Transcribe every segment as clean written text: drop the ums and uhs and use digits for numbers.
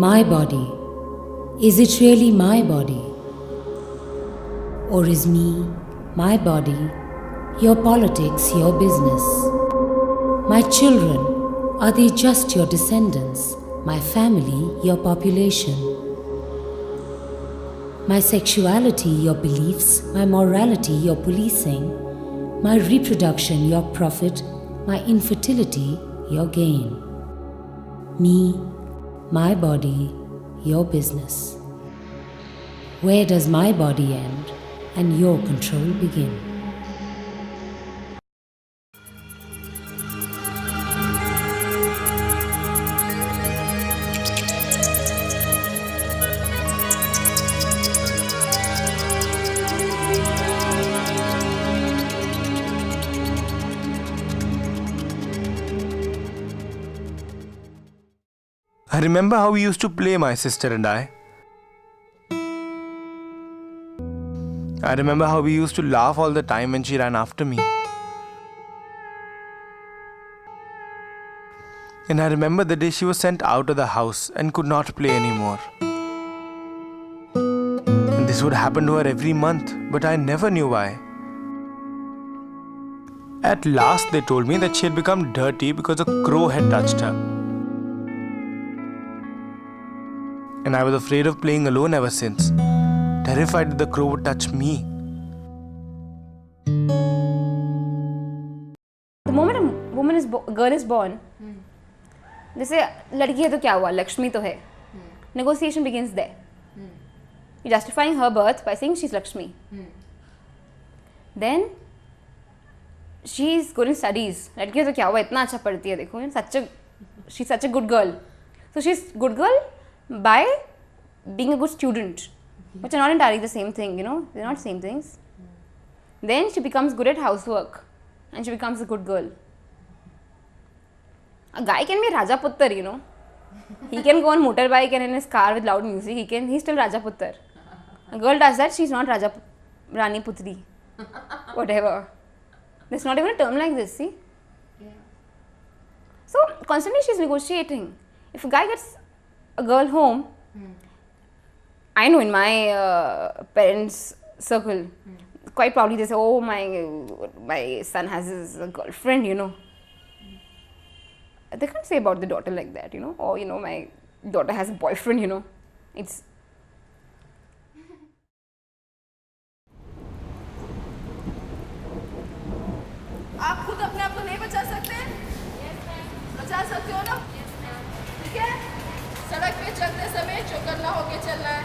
My body. Is it really my body? Or is me, my body, your politics, your business? My children, are they just your descendants? My family, your population? My sexuality, your beliefs? My morality, your policing? My reproduction, your profit? My infertility, your gain? Me, my body, your business. Where does my body end and your control begin? I remember how we used to play, my sister and I. I remember how we used to laugh all the time when she ran after me. And I remember the day she was sent out of the house and could not play anymore. And this would happen to her every month, but I never knew why. At last they told me that she had become dirty because a crow had touched her. And I was afraid of playing alone ever since, terrified that the crow would touch me. The moment a girl is born, जैसे लड़की है तो क्या हुआ, लक्ष्मी तो है. Negotiation begins there. You're justifying her birth by saying she's Lakshmi. Then she's going to studies. लड़की है तो क्या हुआ, इतना अच्छा पढ़ती है देखो. She's such a good girl. So she's good girl by being a good student, which are not entirely the same thing, they're not the same things. Then she becomes good at housework and she becomes a good girl. A guy can be Raja Puttar, he can go on motorbike and in his car with loud music, he's still Raja Puttar. A girl does that, she's not Rani Putri, whatever. There's not even a term like this, see? Yeah. So constantly she's negotiating. If a guy gets a girl home, I know in my parents' circle, quite proudly they say, oh, my son has his girlfriend, They can't say about the daughter like that, or, my daughter has a boyfriend, It's... आप खुद अपने आप को नहीं बचा सकते? बचा सकते हो ना? ठीक है? सड़क पे चलते समय चौकन्ना होके चलना है.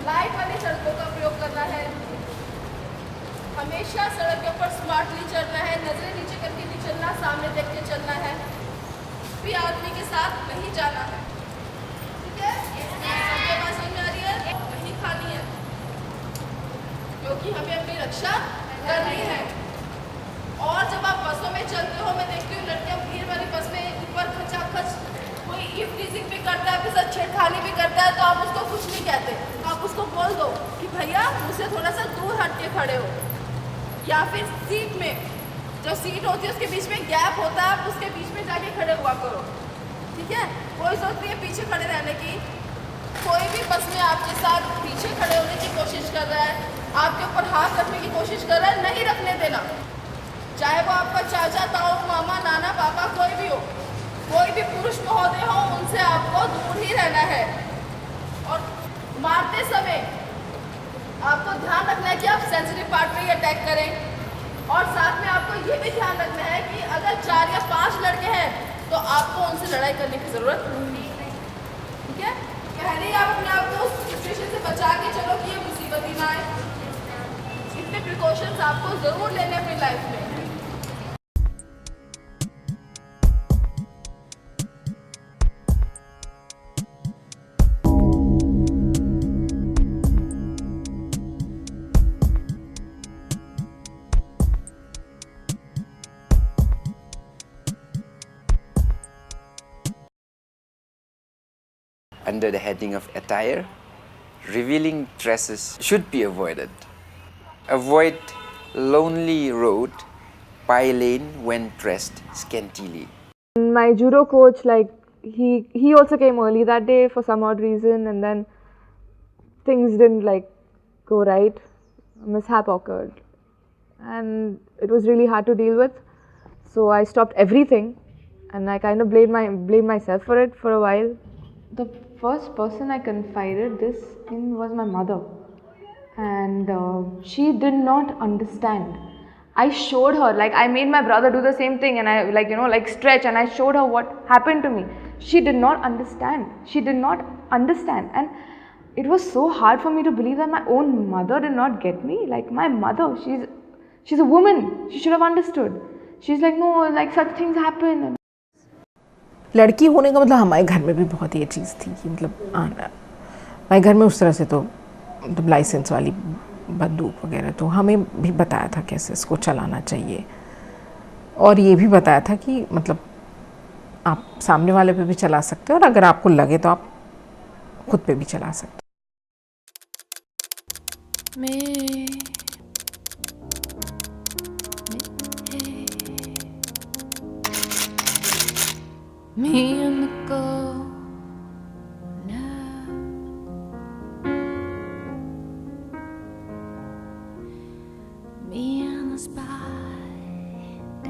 लाइट वाली सड़कों का प्रयोग करना है. हमेशा सड़क के ऊपर स्मार्टली चलना है. नजरें नीचे करके नहीं चलना, सामने देख के चलना है. भी आदमी के साथ नहीं जाना है. ठीक है? सबके पास समझ में आ रही है? नहीं खानी है, क्योंकि हमें अपनी रक्षा करनी है. और जब आप बसों में चलते हो, मैं देखती हूँ लड़कियाँ भीड़ वाली बस में ऊपर खचाखच कोई इफ टीजिंग भी करता है, आपके साथ छेड़खानी भी करता है, तो आप उसको कुछ नहीं कहते. आप उसको बोल दो कि भैया मुझसे थोड़ा सा दूर हट के खड़े हो. या फिर सीट में जो सीट होती है उसके बीच में गैप होता है, आप उसके बीच में जाके खड़े हुआ करो. ठीक है? कोई जरूरत नहीं है पीछे खड़े रहने की. कोई भी बस में आपके साथ पीछे खड़े होने की कोशिश कर रहा है, आपके ऊपर हाथ रखने की कोशिश कर रहा है, नहीं रखने देना. चाहे वो आपका चाचा, ताऊ, मामा, नाना, पापा कोई भी हो, कोई भी पुरुष महोदय हो, उनसे आपको दूर ही रहना है. और मारते समय आपको ध्यान रखना है कि आप सेंसिटिव पार्ट पे ही अटैक करें. और साथ में आपको ये भी ध्यान रखना है कि अगर 4 या 5 लड़के हैं तो आपको उनसे लड़ाई करने की जरूरत नहीं है. ठीक है? पहले ही आप अपने आप को सिचुएशन से बचा के चलो कि ये मुसीबत ही ना आए. इतने प्रिकॉशंस आपको जरूर लेने अपनी लाइफ में. Under the heading of attire, revealing dresses should be avoided. Avoid lonely road by lane when dressed scantily. My judo coach he also came early that day for some odd reason, and then things didn't like go right. A mishap occurred, and it was really hard to deal with. So I stopped everything, and I kind of blamed myself for it for a while. The first person I confided this in was my mother, and she did not understand. I showed her, like I made my brother do the same thing, and I like stretch, and I showed her what happened to me. She did not understand. She did not understand, and it was so hard for me to believe that my own mother did not get me. Like my mother, she's a woman. She should have understood. She's like, no, like such things happen. लड़की होने का मतलब हमारे घर में भी बहुत ये चीज़ थी कि मतलब आना हमारे घर में उस तरह से तो मतलब लाइसेंस वाली बंदूक वगैरह तो हमें भी बताया था कैसे इसको चलाना चाहिए और ये भी बताया था कि मतलब आप सामने वाले पे भी चला सकते हो और अगर आपको लगे तो आप खुद पे भी चला सकते हो। Me and the girl now. Me and the spite.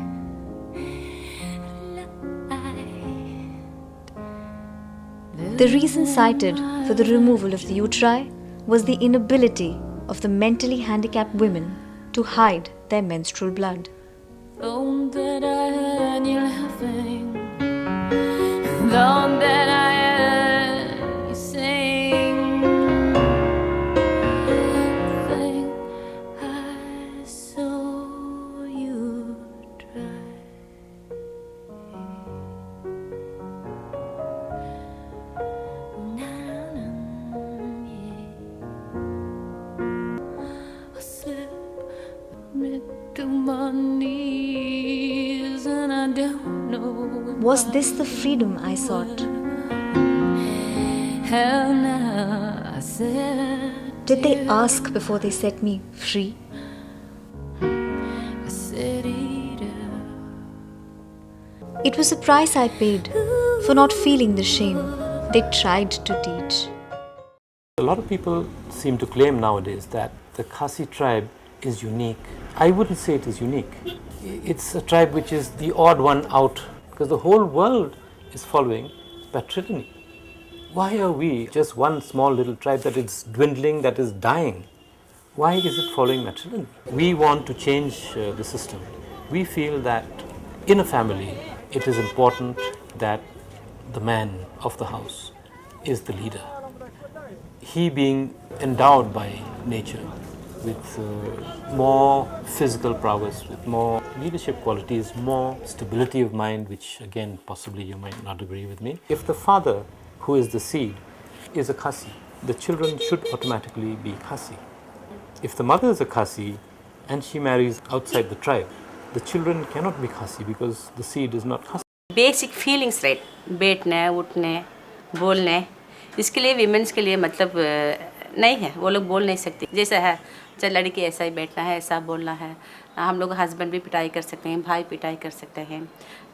The reason cited for the removal of the uteri was the inability of the mentally handicapped women to hide their menstrual blood. Oh, that I had you laughing. Long that I heard you sing. Think I saw you try. I slip to my knees and I don't know. Was this the freedom I sought? Hell no, I said. Did they ask before they set me free? I said either. It was a price I paid for not feeling the shame they tried to teach. A lot of people seem to claim nowadays that the Khasi tribe is unique. I wouldn't say it is unique. It's a tribe which is the odd one out because the whole world is following patrilineal. Why are we just one small little tribe that is dwindling, that is dying? Why is it following matrilineal? We want to change the system. We feel that in a family, it is important that the man of the house is the leader. He being endowed by nature with more physical prowess, with more leadership qualities, more stability of mind, which again possibly you might not agree with me. If the father, who is the seed, is a Khasi, the children should automatically be Khasi. If the mother is a Khasi and she marries outside the tribe, the children cannot be Khasi because the seed is not Khasi. Basic feelings, right? बैठने, उठने, बोलने, इसके लिए women's के लिए मतलब नहीं है, वो लोग बोल नहीं सकते। जैसा है, चल लड़की ऐसा ही बैठना है, ऐसा बोलना है। हम लोग हस्बैंड भी पिटाई कर सकते हैं, भाई पिटाई कर सकते हैं,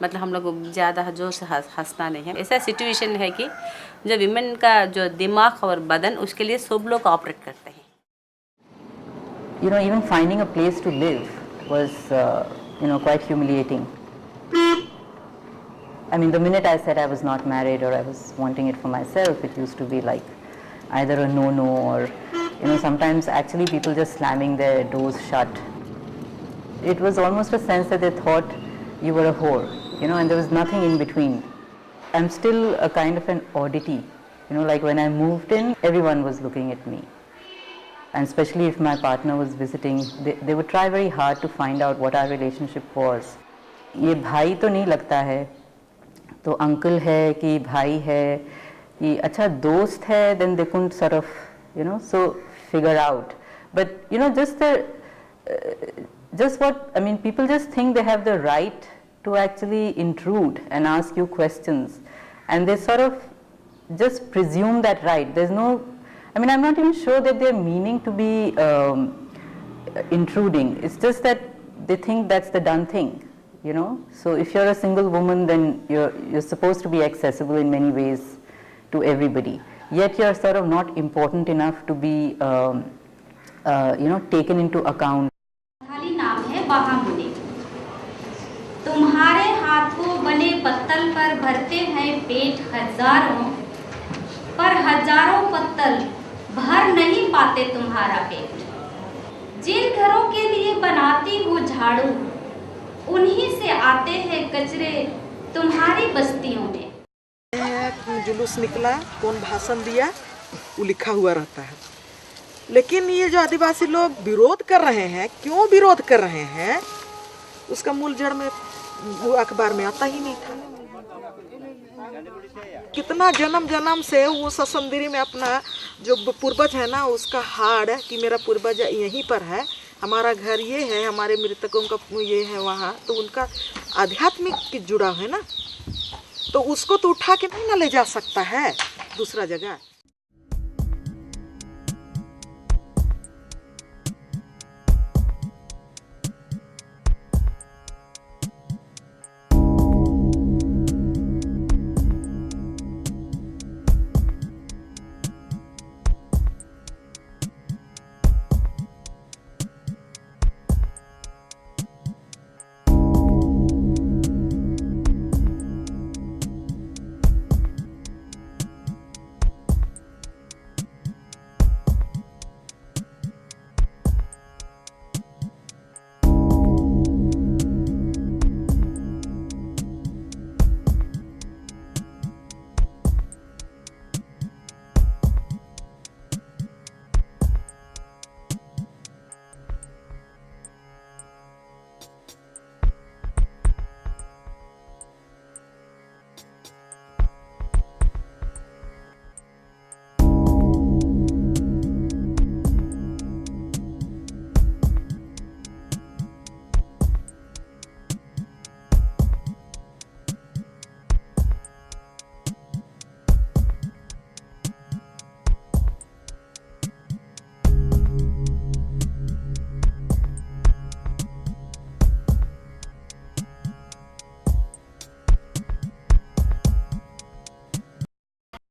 मतलब हम लोग ज़्यादा जोर से हंसना नहीं है। ऐसा सिचुएशन है कि जो विमेन का जो दिमाग और बदन उसके लिए सब लोग ऑपरेट करते हैं। You know, even finding a place to live was, quite humiliating. I mean, the minute I said I was not married or I was wanting it for myself, it used to be like either a no-no or, sometimes actually people just slamming their doors shut. It was almost a sense that they thought you were a whore, and there was nothing in between. I'm still a kind of an oddity, like when I moved in, everyone was looking at me. And especially if my partner was visiting, they would try very hard to find out what our relationship was. ये भाई तो नहीं लगता है, तो uncle है कि भाई है कि अच्छा दोस्त है, then they couldn't sort of so figure out. But people just think they have the right to actually intrude and ask you questions, and they sort of just presume that right. There's no, I'm not even sure that they're meaning to be intruding. It's just that they think that's the done thing. you know. So if you're a single woman, then you're supposed to be accessible in many ways to everybody. Yet you're sort of not important enough to be, you know, taken into account. खाली नाम है बाहामुने। तुम्हारे हाथों बने पत्तल पर भरते हैं पेट हजारों, पर हजारों पत्तल भर नहीं पाते तुम्हारा पेट। जिन घरों के लिए बनाती हो झाड़ू, उन्हीं से आते हैं कचरे तुम्हारी बस्तियों में। जुलूस निकला, कौन भाषण दिया, वो लिखा हुआ रहता है। लेकिन ये जो आदिवासी लोग विरोध कर रहे हैं, क्यों विरोध कर रहे हैं, उसका मूल जड़ में वो अखबार में आता ही नहीं था। कितना जन्म जन्म से वो ससंदरी में अपना जो पूर्वज है ना, उसका हाड़ कि मेरा पूर्वज यहीं पर है, हमारा घर ये है, हमारे मृतकों का ये है वहाँ, तो उनका आध्यात्मिक जुड़ा है ना, तो उसको तो उठा के नहीं ना ले जा सकता है दूसरा जगह।